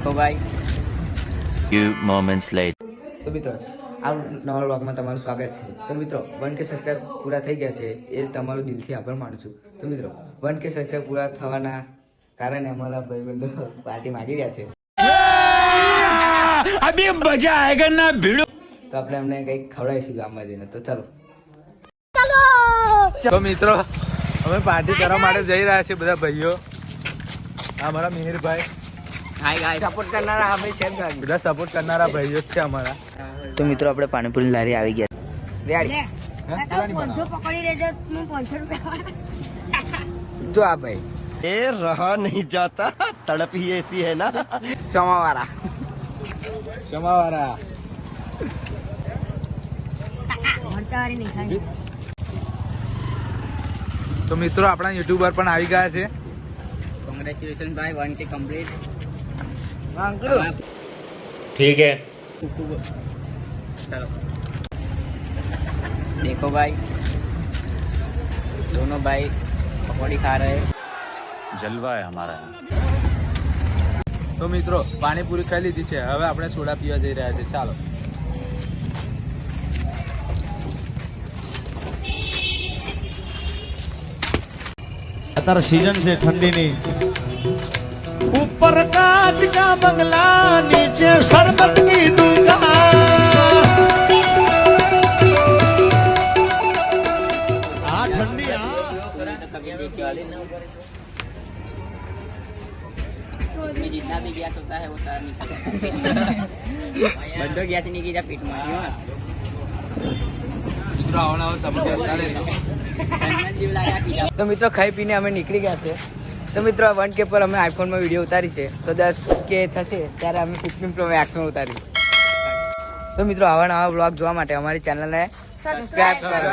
देखो भाई few moments later. તો મિત્રો આ નવા વ્લોગમાં તમારું સ્વાગત છે. તો મિત્રો 1K સબસ્ક્રાઇબ પૂરા થઈ ગયા છે એ તમારો દિલથી આભાર માનું છું. તો મિત્રો 1K સબસ્ક્રાઇબ પૂરા થવાના કારણે અમારા ભાઈબંધો પાર્ટી માંગી રહ્યા છે. अभी मजा आएगा ना भिड़ो. તો આપણે અમને કંઈક ખવડાવીશું ગામમાં જઈને. તો ચાલો. તો મિત્રો અમે પાર્ટી કરવા માટે જઈ રહ્યા છીએ બધા ભાઈઓ. આ અમારા મિહિરભાઈ, હાય ગાઈસ, સપોર્ટ કરનારા અમે છે બધા સપોર્ટ કરનારા ભાઈઓ જ છે અમારા. તો મિત્રો આપણે પાણીપુરી લારી આવી ગયા. રેડી પકડી લેજો, હું 500 રૂપિયા. જો આ ભાઈ ये रहा नहीं जाता, तड़प ही ऐसी है ना. સમાવાળા ક્ષમાવાળા. મરચાવાળી નહીં ખાઈ. તો મિત્રો આપણા યુટ્યુબર પણ આવી ગયા છે. કોંગ્રેચ્યુલેશન ભાઈ 1K કમ્પ્લીટ. ठीक है. चलो देखो भाई दोनों भाई पकौड़ी खा रहे हैं. जलवा है हमारा. તો મિત્રો પાણીપુરી ખાઈ લીધી છે, હવે આપણે સોડા પીવા જઈ રહ્યા છે. ચાલો. અત્યારે सीजन છે ઠંડીની. ऊपर कांच का बंगला, नीचे शरबत की दुकान. आ ठंडी जितना भी गैस होता है वो सारा निकल बंदो गैस निकल जा पेट में. મિત્રો આવવાનો સમય ચાલે. તો મિત્રો ખાઈ પીને અમે નીકળી ગયા છે. તો મિત્રો 1K પર અમે આઈફોનમાં વિડીયો ઉતારી છે. તો 10K થશે ત્યારે અમે 15 Pro Maxમાં ઉતારી. તો મિત્રો આવા નવા બ્લોગ જોવા માટે અમારી ચેનલને સબસ્ક્રાઇબ કરો.